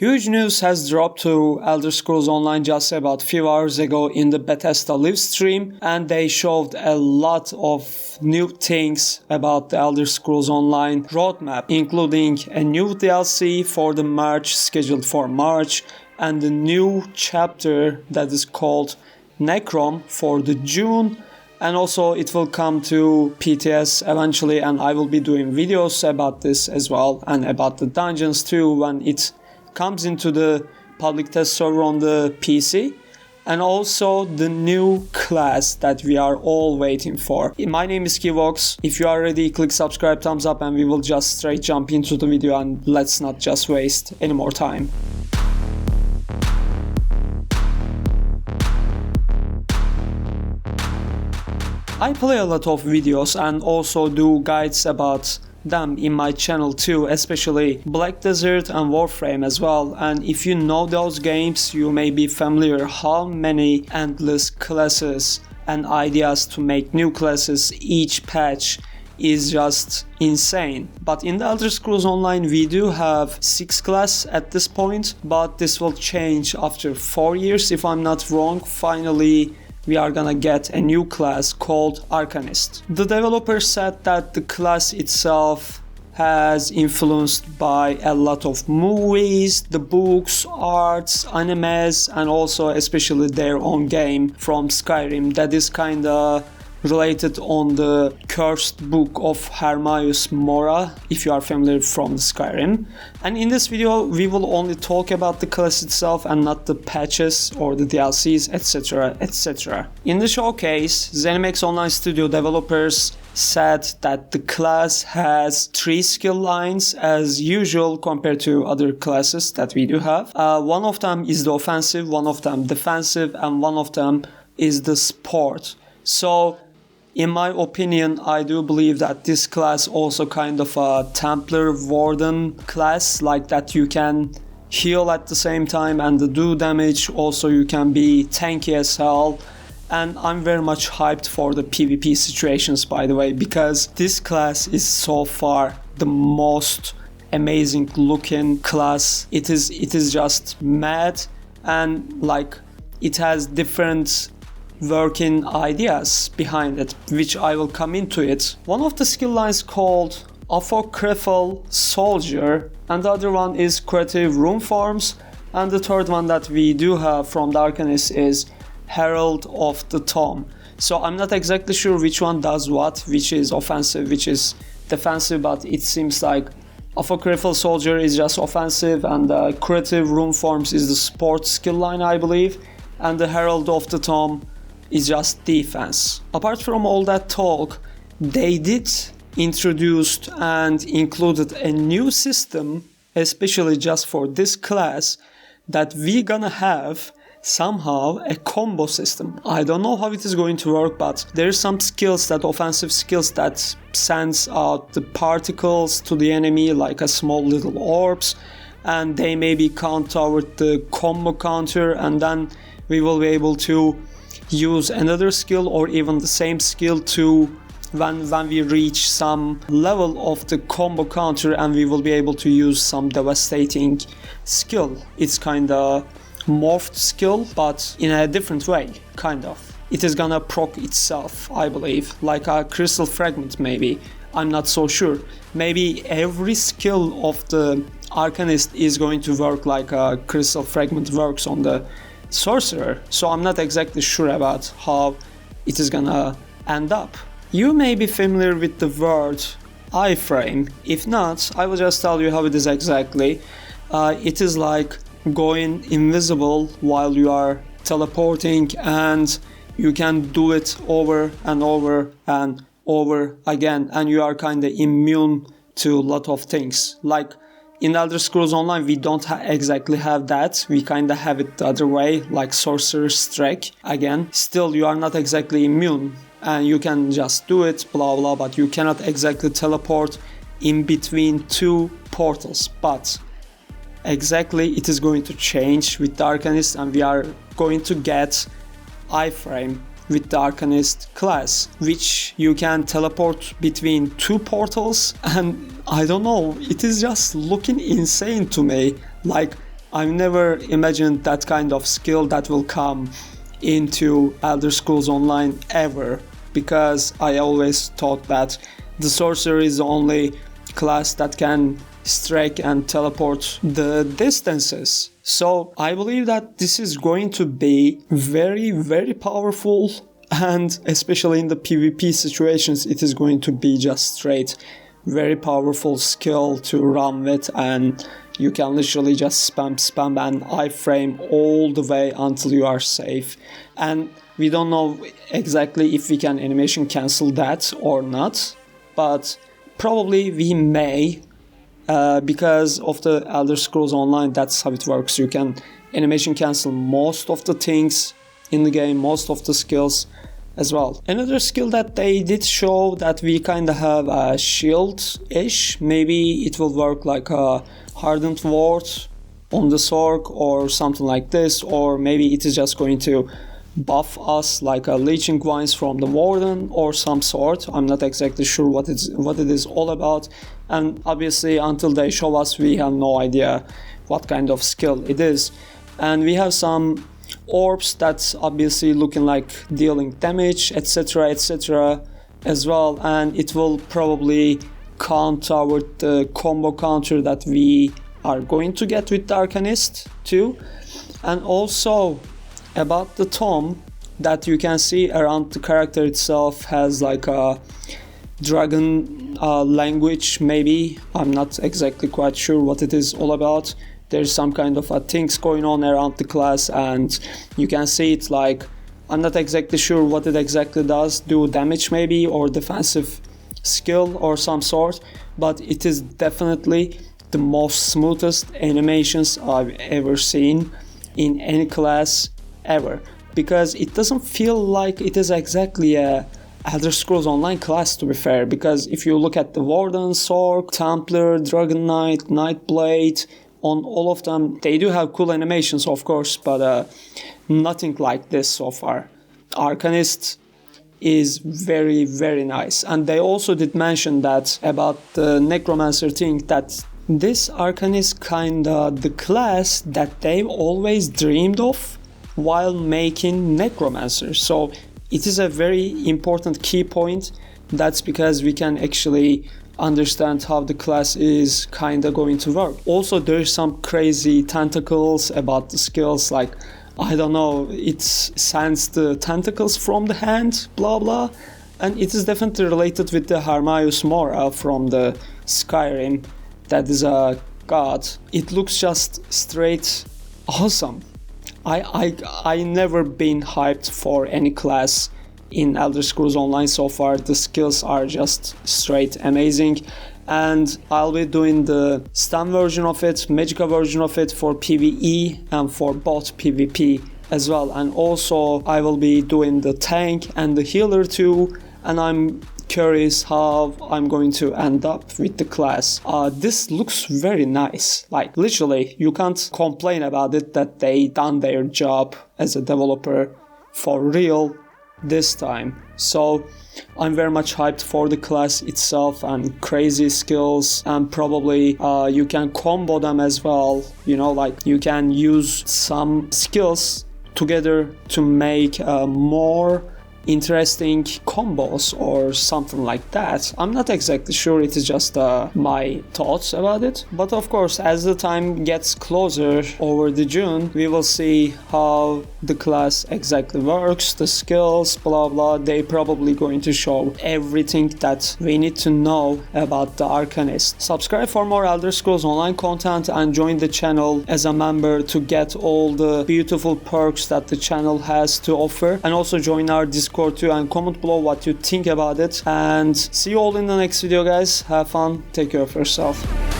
Huge news has dropped to Elder Scrolls Online just about a few hours ago in the Bethesda live stream, and they showed a lot of new things about the Elder Scrolls Online roadmap, including a new DLC for the March, scheduled for March, and a new chapter that is called Necrom for the June. And also it will come to PTS eventually, and I will be doing videos about this as well, and about the dungeons too when it comes into the public test server on the PC. And also the new class that we are all waiting for. My name is Qiuvox. If you are ready, click subscribe, thumbs up, and we will just straight jump into the video, and let's not just waste any more time. I play a lot of videos and also do guides about them in my channel too, especially Black Desert and Warframe as well. And if you know those games, you may be familiar how many endless classes and ideas to make new classes each patch is just insane. But in the Elder Scrolls Online we do have 6 classes at this point, but this will change after 4 years if I'm not wrong. Finally we are gonna get a new class called Arcanist. The developer said that the class itself has influenced by a lot of movies, the books, arts, animes, and also especially their own game from Skyrim that is kinda related on the cursed book of Hermaeus Mora, if you are familiar from Skyrim. And in this video we will only talk about the class itself and not the patches or the DLCs, etc, etc. In the showcase, ZeniMax Online Studio developers said that the class has 3 skill lines as usual compared to other classes that we do have. One of them is the offensive, one of them defensive, and one of them is the support. So in my opinion, I do believe that this class also kind of a Templar Warden class, like that you can heal at the same time and do damage. Also you can be tanky as hell. And I'm very much hyped for the PvP situations, by the way, because this class is so far the most amazing looking class. It is just mad, and like it has different working ideas behind it, which I will come into it. One of the skill lines called Apocryphal Soldier, and the other one is Creative Rune Forms, and the third one that we do have from the Arcanist is Herald of the Tomb. So I'm not exactly sure which one does what, which is offensive, which is defensive, but it seems like Apocryphal Soldier is just offensive, and Creative Rune Forms is the support skill line, I believe, and the Herald of the Tomb is just defense. Apart from all that talk, they did introduce and included a new system, especially just for this class, that we gonna have somehow a combo system. I don't know how it is going to work, but there's some skills, that offensive skills that sends out the particles to the enemy like a small little orbs, and they maybe count toward the combo counter, and then we will be able to use another skill or even the same skill to when we reach some level of the combo counter, and we will be able to use some devastating skill. It's kinda morphed skill, but in a different way, kind of. It is gonna proc itself, I believe, like a crystal fragment maybe. I'm not so sure. Maybe every skill of the Arcanist is going to work like a crystal fragment works on the sorcerer, so I'm not exactly sure about how it is gonna end up. You may be familiar with the word iframe. If not, I will just tell you how it is exactly. It is like going invisible while you are teleporting, and you can do it over and over and over again, and you are kinda immune to a lot of things. Like in Elder Scrolls Online, we don't exactly have that. We kinda have it the other way, like Sorcerer's Strike. Again, still you are not exactly immune, and you can just do it, blah blah, but you cannot exactly teleport in between 2 portals. But exactly it is going to change with the Arcanist, and we are going to get iframe with the Arcanist class, which you can teleport between 2 portals, and I don't know, it is just looking insane to me. Like I've never imagined that kind of skill that will come into Elder Scrolls Online ever, because I always thought that the sorcerer is the only class that can strike and teleport the distances. So I believe that this is going to be very, very powerful, and especially in the PvP situations, it is going to be just straight very powerful skill to run with, and you can literally just spam and iframe all the way until you are safe. And we don't know exactly if we can animation cancel that or not, but probably we may, because of the Elder Scrolls Online. That's how it works. You can animation cancel most of the things in the game, most of the skills as well. Another skill that they did show that we kind of have a shield-ish. Maybe it will work like a hardened ward on the Sork or something like this, or maybe it is just going to buff us like a leeching vines from the warden or some sort. I'm not exactly sure what it is all about, and obviously until they show us, we have no idea what kind of skill it is. And we have some orbs that's obviously looking like dealing damage, etc as well, and it will probably count toward the combo counter that we are going to get with the Arcanist too. And also about the tome that you can see around the character itself has like a dragon language, maybe. I'm not exactly quite sure what it is all about. There's some kind of things going on around the class, and you can see it like, I'm not exactly sure what it exactly does, do damage maybe, or defensive skill or some sort, but it is definitely the most smoothest animations I've ever seen in any class ever, because it doesn't feel like it is exactly a Elder Scrolls Online class, to be fair, because if you look at the Warden, Sork, Templar, Dragon Knight, Nightblade, on all of them, they do have cool animations, of course, but nothing like this so far. Arcanist is very, very nice. And they also did mention that about the Necromancer thing, that this Arcanist kinda the class that they've always dreamed of while making Necromancer. So it is a very important key point. That's because we can actually understand how the class is kinda going to work. Also, there's some crazy tentacles about the skills, like, I don't know, it sends the tentacles from the hand, blah blah, and it is definitely related with the Harmaius Mora from the Skyrim, that is a god. It looks just straight awesome. I never been hyped for any class in Elder Scrolls Online so far. The skills are just straight amazing, and I'll be doing the STEM version of it, Magicka version of it for PvE and for both PvP as well, and also I will be doing the tank and the healer too, and I'm curious how I'm going to end up with the class. This looks very nice, like literally you can't complain about it that they done their job as a developer for real this time. So I'm very much hyped for the class itself and crazy skills, and probably you can combo them as well, you know, like you can use some skills together to make more interesting combos or something like that. I'm not exactly sure, it is just my thoughts about it, but of course as the time gets closer over the June, we will see how the class exactly works, the skills, blah blah. They probably going to show everything that we need to know about the Arcanist. Subscribe for more Elder Scrolls Online content and join the channel as a member to get all the beautiful perks that the channel has to offer, and also join our Discord too, and comment below what you think about it. And see you all in the next video, guys. Have fun, take care of yourself.